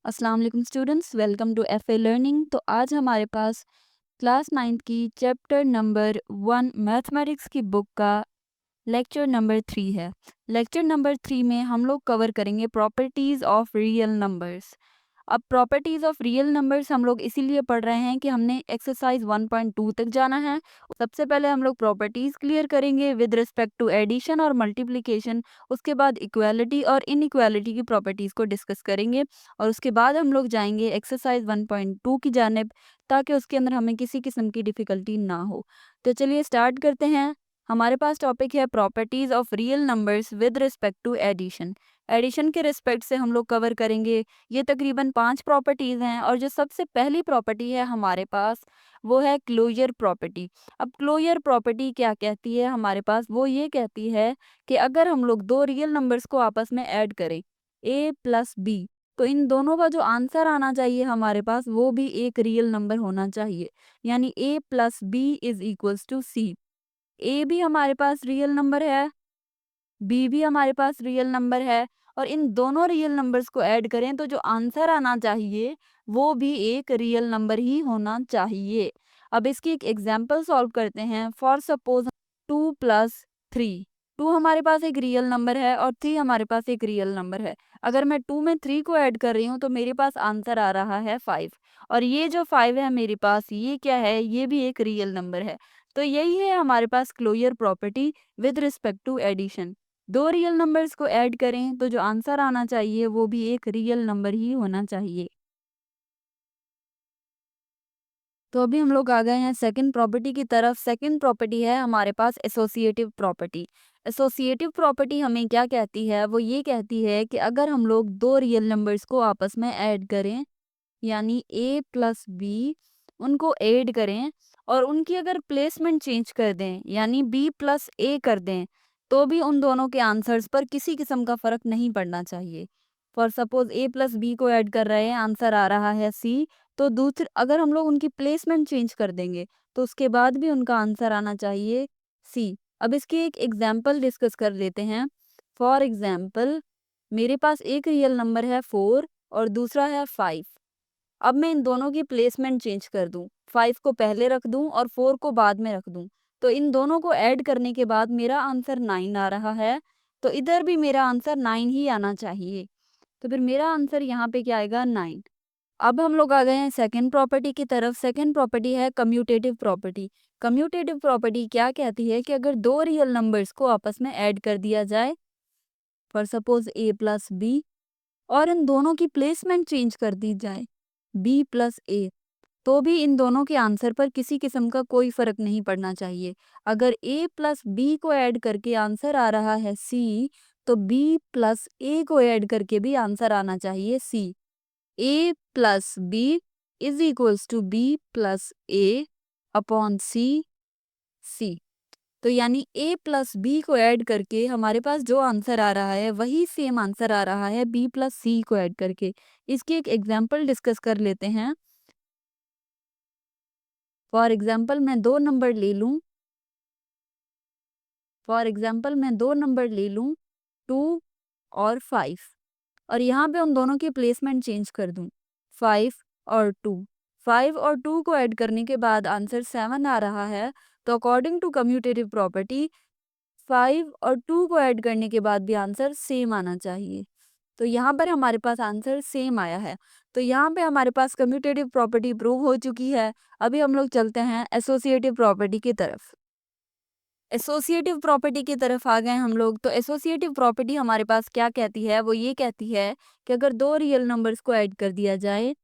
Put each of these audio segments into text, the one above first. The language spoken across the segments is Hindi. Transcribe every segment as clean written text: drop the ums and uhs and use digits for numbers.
अस्सलाम वालेकुम students, welcome to F A learning. तो आज हमारे पास क्लास 9th की चैप्टर नंबर 1 मैथमेटिक्स की बुक का लेक्चर नंबर 3 है। लेक्चर नंबर 3 में हम लोग कवर करेंगे प्रॉपर्टीज़ ऑफ रियल नंबर्स। अब प्रॉपर्टीज़ ऑफ रियल नंबर्स हम लोग इसीलिए पढ़ रहे हैं कि हमने एक्सरसाइज 1.2 तक जाना है। सबसे पहले हम लोग प्रॉपर्टीज़ क्लियर करेंगे विद रिस्पेक्ट टू एडिशन और मल्टीप्लिकेशन। उसके बाद इक्वालिटी और इनइक्वालिटी की प्रॉपर्टीज़ को डिस्कस करेंगे और उसके बाद हम लोग जाएंगे एक्सरसाइज 1.2 की जानिब, ताकि उसके अंदर हमें किसी किस्म की डिफ़िकल्टी ना हो। तो चलिए स्टार्ट करते हैं। हमारे पास टॉपिक है properties of real numbers with respect to addition. Addition के रिस्पेक्ट से हम लोग कवर करेंगे। ये तकरीबन 5 प्रॉपर्टीज़ हैं और जो सबसे पहली प्रॉपर्टी है हमारे पास वो है क्लोजर प्रॉपर्टी। अब क्लोजर प्रॉपर्टी क्या कहती है हमारे पास, वो ये कहती है कि अगर हम लोग दो रियल नंबर्स को आपस में ऐड करें a प्लस बी, तो इन दोनों का जो आंसर आना चाहिए हमारे पास वो भी एक रियल नंबर होना चाहिए। यानी a plus B is equals to c. A भी हमारे पास रियल नंबर है, बी भी हमारे पास रियल नंबर है, और इन दोनों रियल नंबर्स को ऐड करें तो जो आंसर आना चाहिए वो भी एक रियल नंबर ही होना चाहिए। अब इसकी एक एग्जांपल सॉल्व करते हैं। फॉर सपोज 2 प्लस 3, 2 हमारे पास एक रियल नंबर है और 3 हमारे पास एक रियल नंबर है। अगर मैं 2 में 3 को ऐड कर रही हूँ तो मेरे पास आंसर आ रहा है 5, और ये जो 5 है मेरे पास, ये क्या है, ये भी एक रियल नंबर है। तो यही है हमारे पास closure property with respect to addition. दो रियल नंबर्स को ऐड करें तो जो आंसर आना चाहिए वो भी एक रियल नंबर ही होना चाहिए। तो अभी हम लोग आ गए हैं सेकंड प्रॉपर्टी की तरफ। सेकंड प्रॉपर्टी है हमारे पास एसोसिएटिव प्रॉपर्टी। एसोसिएटिव प्रॉपर्टी हमें क्या कहती है, वो ये कहती है कि अगर हम लोग दो रियल नंबर्स को आपस में ऐड करें, यानी a प्लस बी, उनको ऐड करें और उनकी अगर प्लेसमेंट चेंज कर दें यानी b प्लस a कर दें, तो भी उन दोनों के आंसर्स पर किसी किस्म का फ़र्क नहीं पड़ना चाहिए। For suppose a plus B को ऐड कर रहे हैं, आंसर आ रहा है c, तो दूसरे अगर हम लोग उनकी प्लेसमेंट चेंज कर देंगे तो उसके बाद भी उनका आंसर आना चाहिए c। अब इसकी एक एग्जाम्पल डिस्कस कर लेते हैं। फॉर एग्जाम्पल, मेरे पास एक रियल नंबर है 4 और दूसरा है 5। अब मैं इन दोनों की प्लेसमेंट चेंज कर दूं, 5 को पहले रख दूं और 4 को बाद में रख दूं, तो इन दोनों को ऐड करने के बाद मेरा आंसर 9 आ रहा है। तो इधर भी मेरा आंसर 9 ही आना चाहिए। तो फिर मेरा आंसर यहाँ पे क्या आएगा, 9। अब हम लोग आ गए हैं सेकंड प्रॉपर्टी की तरफ। सेकंड प्रॉपर्टी है कम्यूटेटिव प्रॉपर्टी। कम्यूटेटिव प्रॉपर्टी क्या कहती है कि अगर दो रियल नंबर्स को आपस में ऐड कर दिया जाए, for suppose a plus B, और इन दोनों की प्लेसमेंट चेंज कर दी जाए b प्लस ए, तो भी इन दोनों के आंसर पर किसी किस्म का कोई फर्क नहीं पड़ना चाहिए। अगर a प्लस बी को ऐड करके आंसर आ रहा है c, तो b प्लस ए को ऐड करके भी आंसर आना चाहिए c। a plus B is equals to b plus A upon c। तो यानी a प्लस बी को ऐड करके हमारे पास जो आंसर आ रहा है वही सेम आंसर आ रहा है b प्लस सी को ऐड करके। इसकी एक एग्जांपल डिस्कस कर लेते हैं। फॉर एग्जांपल मैं दो नंबर ले लूं, टू और 5, और यहाँ पे उन दोनों की प्लेसमेंट चेंज कर दूं, 5 और 2। 5 और 2 को ऐड करने के बाद आंसर 7 आ रहा है। तो अकॉर्डिंग टू कम्यूटेटिव प्रॉपर्टी 5 और 2 को ऐड करने के बाद भी आंसर सेम आना चाहिए। तो यहाँ पर हमारे पास आंसर सेम आया है। तो यहाँ पे हमारे पास कम्यूटेटिव प्रॉपर्टी प्रूव हो चुकी है। अभी हम लोग चलते हैं एसोसिएटिव प्रॉपर्टी की तरफ। एसोसिएटिव प्रॉपर्टी की तरफ आ गए हम लोग। तो एसोसिएटिव प्रॉपर्टी हमारे पास क्या कहती है, वो ये कहती है कि अगर दो रियल नंबर्स को ऐड कर दिया जाए,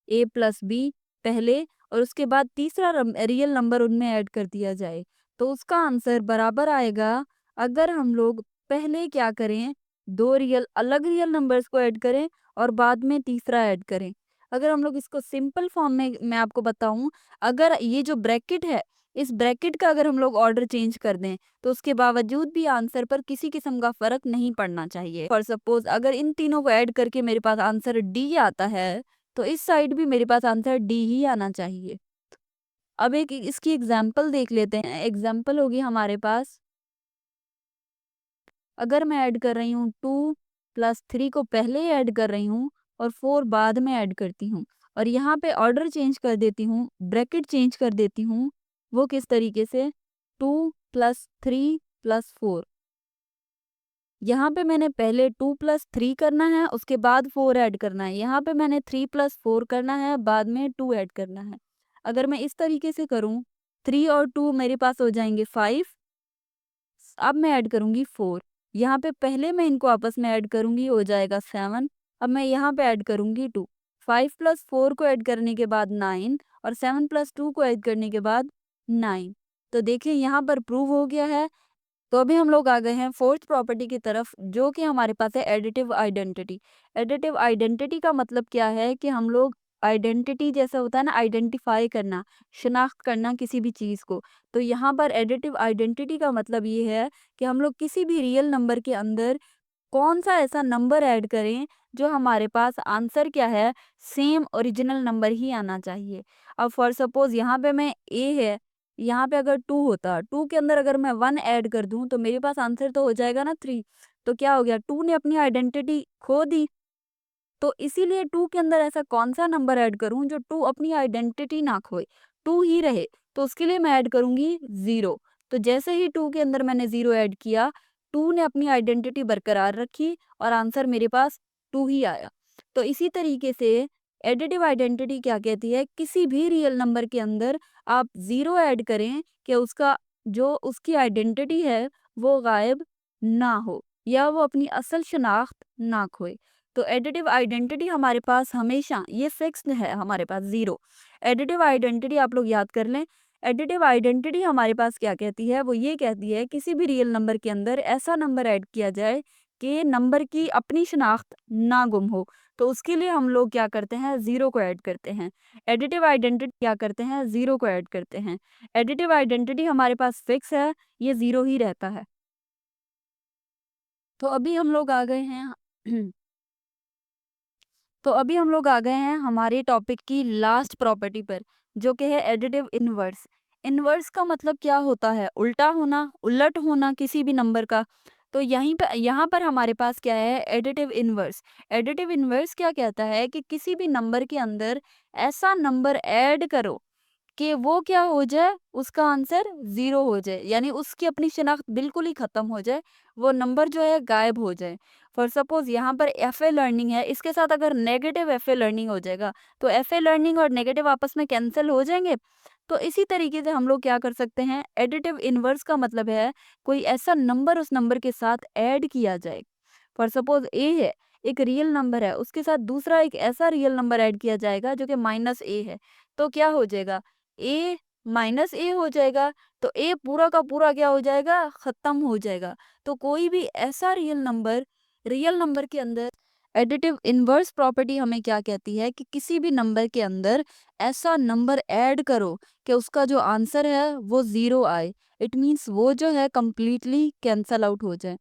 a प्लस बी पहले, और उसके बाद तीसरा रियल नंबर उनमें ऐड कर दिया जाए, तो उसका आंसर बराबर आएगा अगर हम लोग पहले क्या करें, दो अलग रियल नंबर्स को ऐड करें और बाद में तीसरा ऐड करें। अगर हम लोग इसको सिंपल फॉर्म में मैं आपको बताऊं, अगर ये जो ब्रैकेट है, इस ब्रैकेट का अगर हम लोग ऑर्डर चेंज कर दें तो उसके बावजूद भी आंसर पर किसी किस्म का फर्क नहीं पड़ना चाहिए। फॉर सपोज अगर इन तीनों को ऐड करके मेरे पास आंसर डी आता है, तो इस साइड भी मेरे पास आंसर डी ही आना चाहिए। अब एक इसकी एग्जाम्पल देख लेते हैं। एग्जाम्पल होगी हमारे पास, अगर मैं ऐड कर रही हूँ 2 प्लस 3 को पहले ऐड कर रही हूँ और 4 बाद में ऐड करती हूँ और यहाँ पे ऑर्डर चेंज कर देती हूँ, ब्रैकेट चेंज कर देती हूँ। वो किस तरीके से 2 + 3 + 4। यहाँ पे मैंने पहले 2 + 3 करना है, उसके बाद 4 ऐड करना है। यहाँ पे मैंने 3 + 4 करना है, बाद में 2 ऐड करना है। अगर मैं इस तरीके से करूँ, 3 और 2 मेरे पास हो जाएँगे 5। अब मैं ऐड करूँगी 4। यहाँ पे पहले मैं इनको आपस में ऐड करूँगी, हो जाएगा 7। अब मैं यहाँ पे ऐड करूँगी 2। 5 + 4 को ऐड करने के बाद 9 और 7 + 2 को ऐड करने के बाद 9। तो देखिए यहाँ पर प्रूव हो गया है। तो अभी हम लोग आ गए हैं फोर्थ प्रॉपर्टी की तरफ, जो कि हमारे पास है एडिटिव आइडेंटिटी। एडिटिव आइडेंटिटी का मतलब क्या है कि हम लोग आइडेंटिटी जैसा होता है ना, आइडेंटिफाई करना, शिनाख्त करना किसी भी चीज़ को। तो यहाँ पर एडिटिव आइडेंटिटी का मतलब ये है कि हम लोग किसी भी रियल नंबर के अंदर कौन सा ऐसा नंबर ऐड करें जो हमारे पास आंसर क्या है, सेम ओरिजिनल नंबर ही आना चाहिए। अब फॉर सपोज यहाँ पे मैं ए है, यहाँ पे अगर 2 होता, 2 के अंदर अगर मैं 1 ऐड कर दूं तो मेरे पास आंसर तो हो जाएगा ना 3। तो क्या हो गया, 2 ने अपनी आइडेंटिटी खो दी। तो इसीलिए 2 के अंदर ऐसा कौन सा नंबर ऐड करूं जो 2 अपनी आइडेंटिटी ना खोए, 2 ही रहे। तो उसके लिए मैं ऐड करूंगी 0। तो जैसे ही 2 के अंदर मैंने 0 ऐड किया, 2 ने अपनी आइडेंटिटी बरकरार रखी और आंसर मेरे पास 2 ही आया। तो इसी तरीके से एडिटिव आइडेंटिटी क्या कहती है, किसी भी रियल नंबर के अंदर आप 0 ऐड करें कि उसका जो उसकी आइडेंटिटी है वो गायब ना हो या वो अपनी असल शनाख्त ना खोए। तो एडिटिव आइडेंटिटी हमारे पास हमेशा ये फिक्स्ड है, हमारे पास 0। एडिटिव आइडेंटिटी आप लोग याद कर लें। एडिटिव आइडेंटिटी हमारे पास क्या कहती है, वो ये कहती है किसी भी रियल नंबर के अंदर ऐसा नंबर ऐड किया जाए कि नंबर की अपनी शनाख्त ना गुम हो। तो उसके लिए हम लोग क्या करते हैं, 0 को ऐड करते हैं। एडिटिव आइडेंटिटी क्या करते हैं, 0 को ऐड करते हैं। एडिटिव आइडेंटिटी हमारे पास फिक्स है, ये 0 ही रहता है। तो अभी हम लोग आ गए हैं तो अभी हम लोग आ गए हैं हमारे टॉपिक की लास्ट प्रॉपर्टी पर, जो कि है एडिटिव इनवर्स। इनवर्स का मतलब क्या होता है, उल्टा होना, उलट होना किसी भी नंबर का। तो यहीं पर यहाँ पर हमारे पास क्या है, एडिटिव इनवर्स। एडिटिव इनवर्स क्या कहता है कि किसी भी नंबर के अंदर ऐसा नंबर ऐड करो कि वो क्या हो जाए, उसका आंसर 0 हो जाए, यानी उसकी अपनी शिनाख्त बिल्कुल ही खत्म हो जाए, वो नंबर जो है गायब हो जाए। फॉर सपोज यहाँ पर एफ ए लर्निंग है, इसके साथ अगर नेगेटिव एफ ए लर्निंग हो जाएगा तो एफ ए लर्निंग और नेगेटिव आपस में कैंसिल हो जाएंगे। तो इसी तरीके से हम लोग क्या कर सकते हैं, एडिटिव इनवर्स का मतलब है कोई ऐसा नंबर उस नंबर के साथ ऐड किया जाए। फॉर सपोज ए है, एक रियल नंबर है, उसके साथ दूसरा एक ऐसा रियल नंबर ऐड किया जाएगा जो कि -a है। तो क्या हो जाएगा, a -a हो जाएगा। तो a पूरा का पूरा क्या हो जाएगा, खत्म हो जाएगा। तो कोई भी ऐसा रियल नंबर के अंदर एडिटिव इनवर्स प्रॉपर्टी हमें क्या कहती है कि किसी भी नंबर के अंदर ऐसा नंबर ऐड करो कि उसका जो आंसर है वो 0 आए। इट मीन्स वो जो है कंप्लीटली कैंसल आउट हो जाए।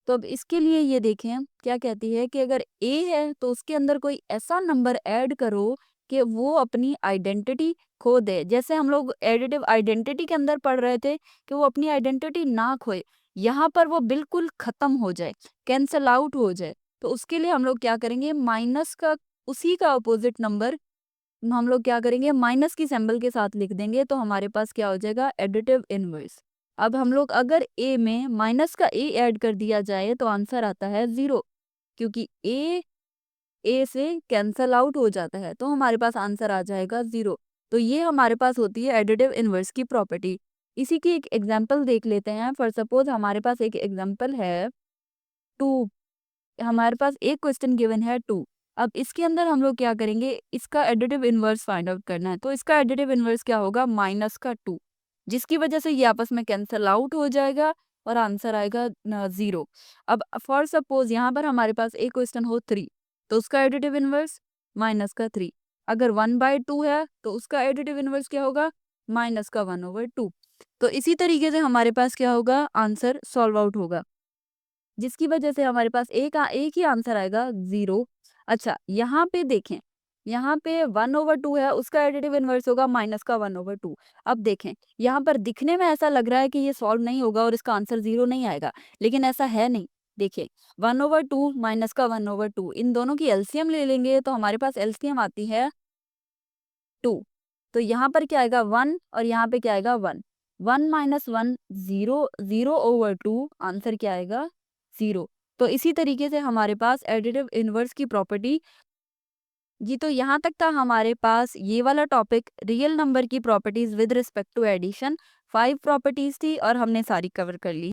तो अब इसके लिए ये देखें क्या कहती है कि अगर ए है तो उसके अंदर कोई ऐसा नंबर ऐड करो कि वो अपनी आइडेंटिटी खो दे। जैसे हम लोग एडिटिव आइडेंटिटी के अंदर पढ़ रहे थे कि वो अपनी आइडेंटिटी ना खोए, यहाँ पर वो बिल्कुल खत्म हो जाए, कैंसल आउट हो जाए। तो उसके लिए हम लोग क्या करेंगे, माइनस का उसी का अपोजिट नंबर हम लोग क्या करेंगे, माइनस की सिंबल के साथ लिख देंगे। तो हमारे पास क्या हो जाएगा, एडिटिव इनवर्स। अब हम लोग अगर ए में माइनस का ए ऐड कर दिया जाए तो आंसर आता है 0, क्योंकि ए से कैंसल आउट हो जाता है, तो हमारे पास आंसर आ जाएगा 0। तो ये हमारे पास होती है एडिटिव इनवर्स की प्रॉपर्टी। इसी की एक एग्जांपल देख लेते हैं। फॉर सपोज हमारे पास एक एग्जांपल है 2। हमारे पास एक क्वेश्चन गिवन है 2। अब इसके अंदर हम लोग क्या करेंगे, इसका एडिटिव इनवर्स फाइंड आउट करना है। तो इसका एडिटिव इनवर्स क्या होगा, -2, जिसकी वजह से ये आपस में कैंसल आउट हो जाएगा और आंसर आएगा 0। अब फॉर सपोज यहाँ पर हमारे पास एक क्वेश्चन हो 3, तो उसका एडिटिव इनवर्स -3। अगर 1/2 है तो उसका एडिटिव इनवर्स क्या होगा, -1/2। तो इसी तरीके से हमारे पास क्या होगा, आंसर सॉल्व आउट होगा, जिसकी वजह से हमारे पास एक ही आंसर आएगा 0। अच्छा यहाँ पे देखें, यहाँ पे 1/2 है, उसका एडिटिव इनवर्स होगा -1/2। अब देखें यहाँ पर दिखने में ऐसा लग रहा है कि ये सॉल्व नहीं होगा और इसका आंसर 0 नहीं आएगा, लेकिन ऐसा है नहीं। देखिए 1/2 माइनस का 1/2 इन दोनों की एलसीएम ले लेंगे तो हमारे पास एलसीएम आती है 2। तो यहाँ पर क्या आएगा 1 और यहाँ पे क्या आएगा 1। 1 माइनस 1 0, 0/2 आंसर क्या आएगा 0। तो इसी तरीके से हमारे पास एडिटिव इनवर्स की प्रॉपर्टी। जी तो यहाँ तक था हमारे पास ये वाला टॉपिक रियल नंबर की properties with respect to addition. 5 properties थी और हमने सारी कवर कर ली।